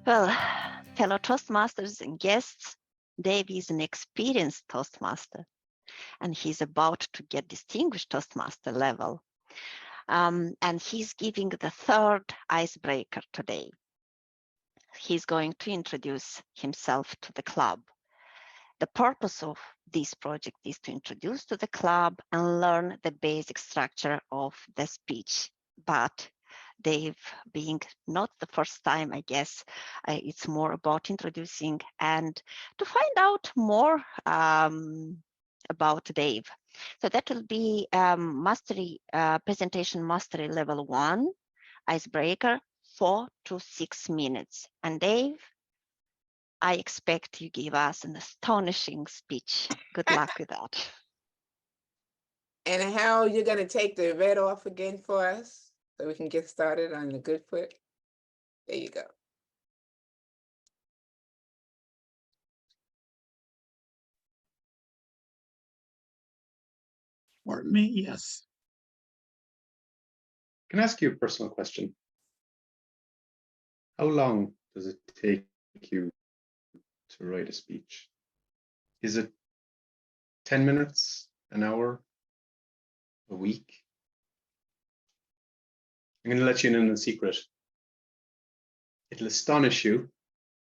Well, fellow Toastmasters and guests, Dave is an experienced Toastmaster, and he's about to get distinguished Toastmaster level. And he's giving the third icebreaker today. He's going to introduce himself to the club. The purpose of this project is to introduce to the club and learn the basic structure of the speech. But Dave, being not the first time, I guess, it's more about introducing and to find out more about Dave. So that will be mastery presentation mastery level 1 icebreaker, 4 to 6 minutes. And Dave, I expect you give us an astonishing speech. Good luck with that. And how you're going to take the red off again for us so we can get started on the good foot? There you go. For me, yes. Can I ask you a personal question? How long does it take you to write a speech? Is it 10 minutes, an hour, a week? I'm going to let you in on a secret. It'll astonish you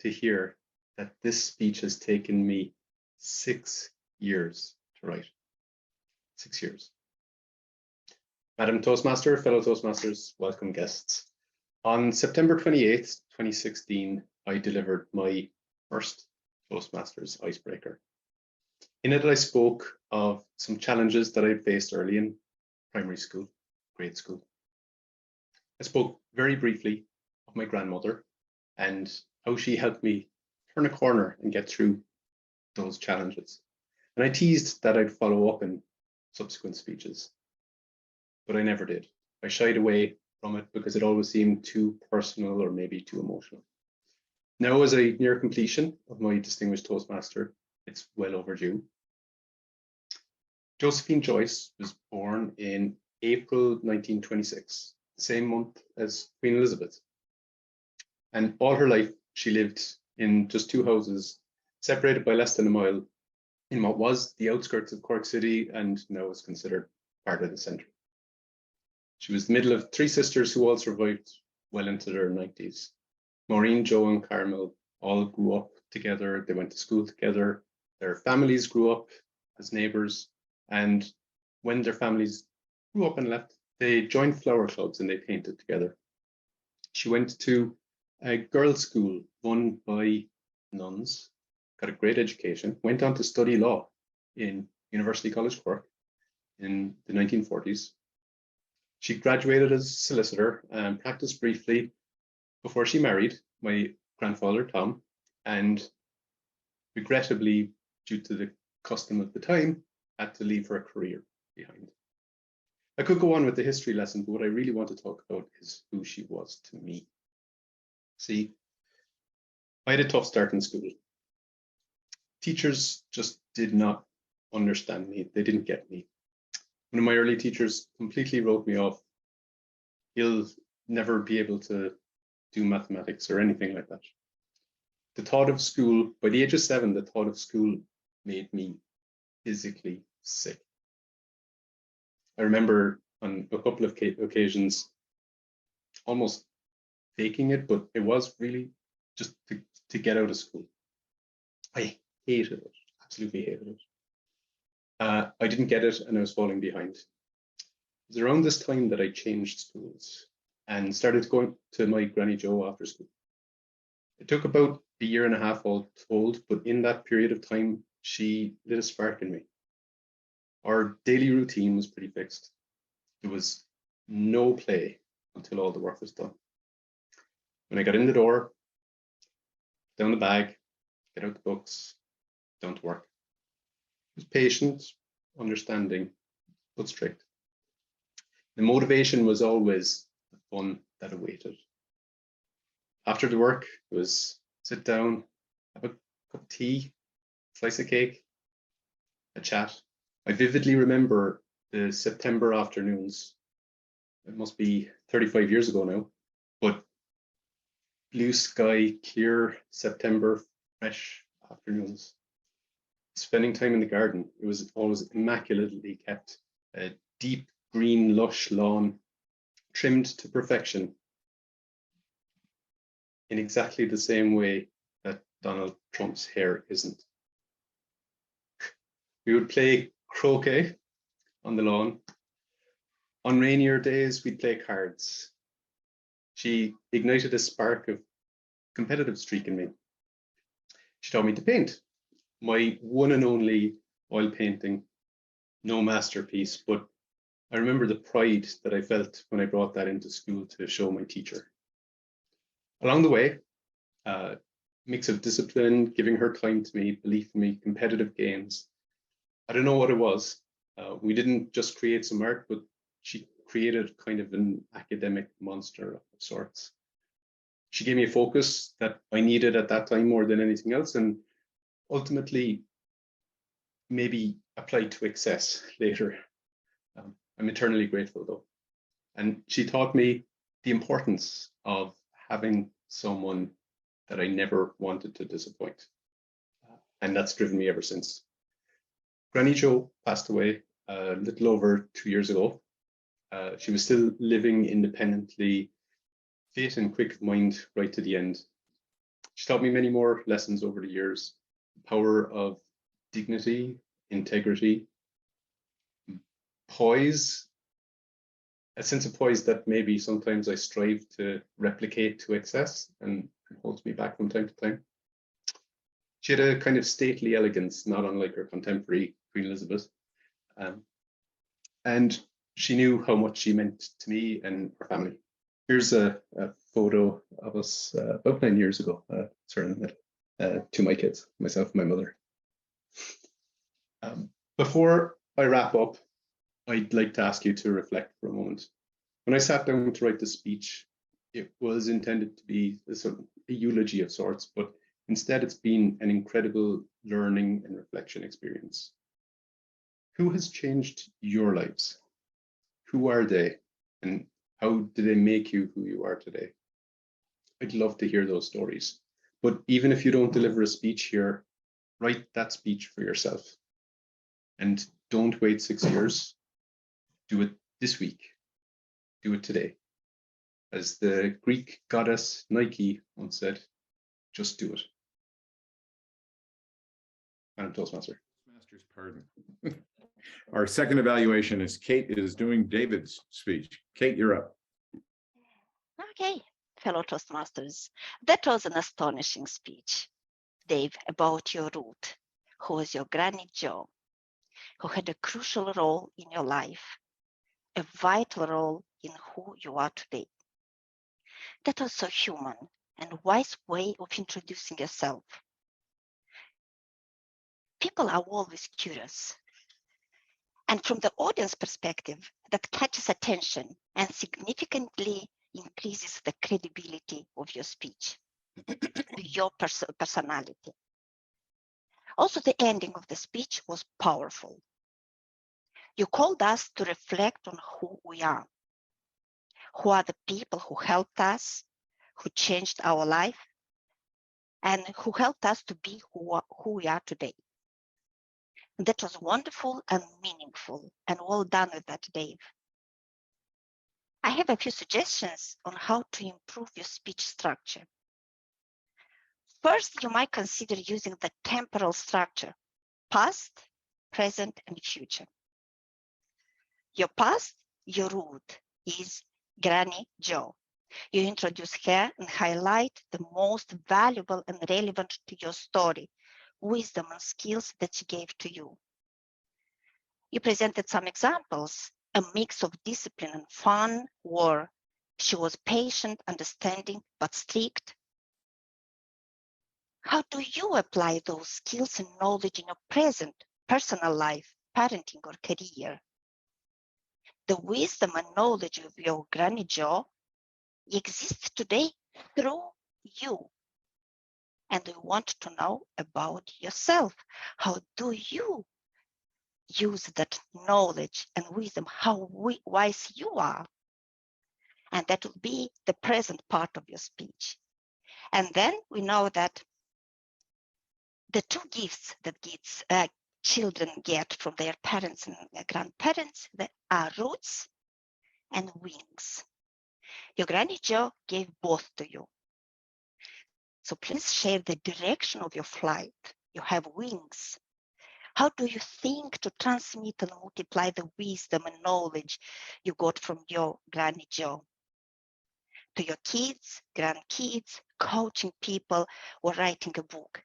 to hear that this speech has taken me 6 years to write. 6 years. Madam Toastmaster, fellow Toastmasters, welcome guests. On September 28th, 2016, I delivered my first Toastmasters icebreaker. In it, I spoke of some challenges that I faced early in primary school, grade school. I spoke very briefly of my grandmother and how she helped me turn a corner and get through those challenges. And I teased that I'd follow up in subsequent speeches, but I never did. I shied away from it because it always seemed too personal or maybe too emotional. Now, as I near completion of my Distinguished Toastmaster, it's well overdue. Josephine Joyce was born in April 1926, the same month as Queen Elizabeth. And all her life, she lived in just 2 houses, separated by less than a mile, in what was the outskirts of Cork City and now is considered part of the centre. She was the middle of 3 sisters who all survived well into their 90s. Maureen, Jo and Carmel all grew up together. They went to school together. Their families grew up as neighbours. And when their families grew up and left, they joined flower clubs and they painted together. She went to a girls' school run by nuns, got a great education, went on to study law in University College Cork in the 1940s. She graduated as a solicitor and practiced briefly before she married my grandfather, Tom, and regrettably, due to the custom of the time, had to leave her career behind. I could go on with the history lesson, but what I really want to talk about is who she was to me. See, I had a tough start in school. Teachers just did not understand me. They didn't get me. One of my early teachers completely wrote me off. He'll never be able to do mathematics or anything like that. The thought of school, by the age of 7, the thought of school made me physically sick. I remember on a couple of occasions almost faking it, but it was really just to get out of school. I hated it, absolutely hated it. I didn't get it and I was falling behind. It was around this time that I changed schools and started going to my Granny Jo after school. It took about a year and a half all told, but in that period of time, she lit a spark in me. Our daily routine was pretty fixed. There was no play until all the work was done. When I got in the door, down the bag, get out the books, down to work. It was patient, understanding, but strict. The motivation was always the fun that awaited. After the work, it was sit down, have a cup of tea, slice of cake, a chat. I vividly remember the September afternoons. It must be 35 years ago now, but blue sky, clear September, fresh afternoons. Spending time in the garden. It was always immaculately kept. A deep green, lush lawn, trimmed to perfection in exactly the same way that Donald Trump's hair isn't. We would play croquet on the lawn. On rainier days, we'd play cards. She ignited a spark of competitive streak in me. She taught me to paint. My one and only oil painting, no masterpiece, but I remember the pride that I felt when I brought that into school to show my teacher. Along the way, mix of discipline, giving her time to me, belief in me, competitive games. I don't know what it was. We didn't just create some art, but she created kind of an academic monster of sorts. She gave me a focus that I needed at that time more than anything else, and ultimately maybe applied to excess later. I'm eternally grateful though. And she taught me the importance of having someone that I never wanted to disappoint. And that's driven me ever since. Granny Jo passed away a little over 2 years ago. She was still living independently, fit and quick of mind right to the end. She taught me many more lessons over the years. The power of dignity, integrity, poise, a sense of poise that maybe sometimes I strive to replicate to excess and holds me back from time to time. She had a kind of stately elegance, not unlike her contemporary Queen Elizabeth. And she knew how much she meant to me and our family. Here's a photo of us about 9 years ago, to my kids, myself and my mother. Before I wrap up, I'd like to ask you to reflect for a moment. When I sat down to write the speech, it was intended to be a eulogy of sorts, but instead it's been an incredible learning and reflection experience. Who has changed your lives? Who are they? And how did they make you who you are today? I'd love to hear those stories. But even if you don't deliver a speech here, write that speech for yourself. And don't wait 6 years. Do it this week. Do it today. As the Greek goddess Nike once said, just do it. Madam Toastmaster. Toastmaster's pardon. Our second evaluation is Kate is doing David's speech. Kate, you're up. Okay, fellow Toastmasters, that was an astonishing speech, Dave, about your root, who was your Granny Jo, who had a crucial role in your life, a vital role in who you are today. That was so human and wise way of introducing yourself. People are always curious. And from the audience perspective, that catches attention and significantly increases the credibility of your speech, your personality. Also, the ending of the speech was powerful. You called us to reflect on who we are the people who helped us, who changed our life, and who helped us to be who we are today. That was wonderful and meaningful, and well done with that, Dave. I have a few suggestions on how to improve your speech structure. First, you might consider using the temporal structure, past, present, and future. Your past, your root, is Granny Jo. You introduce her and highlight the most valuable and relevant to your story, wisdom and skills that she gave to you. You presented some examples, a mix of discipline and fun, or she was patient, understanding, but strict. How do you apply those skills and knowledge in your present personal life, parenting, or career? The wisdom and knowledge of your Granny Jo exists today through you. And we want to know about yourself. How do you use that knowledge and wisdom, how wise you are? And that will be the present part of your speech. And then we know that the two gifts that children get from their parents and grandparents, that are roots and wings. Your Granny Joe gave both to you. So please share the direction of your flight. You have wings. How do you think to transmit and multiply the wisdom and knowledge you got from your Granny Joe to your kids, grandkids, coaching people, or writing a book?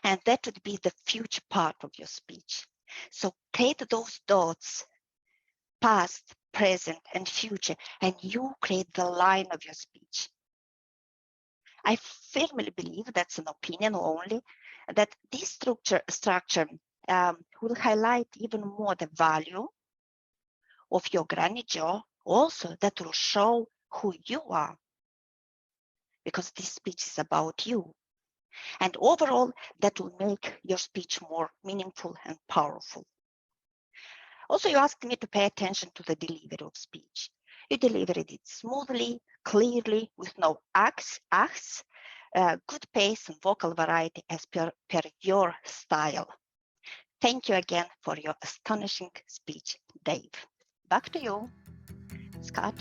And that would be the future part of your speech. So create those dots, past, present, and future, and you create the line of your speech. I firmly believe, that's an opinion only, that this structure will highlight even more the value of your Granny Joe. Also, that will show who you are, because this speech is about you. And overall, that will make your speech more meaningful and powerful. Also, you asked me to pay attention to the delivery of speech. You delivered it smoothly, clearly, with no achs, good pace and vocal variety as per your style. Thank you again for your astonishing speech, Dave. Back to you, Scott.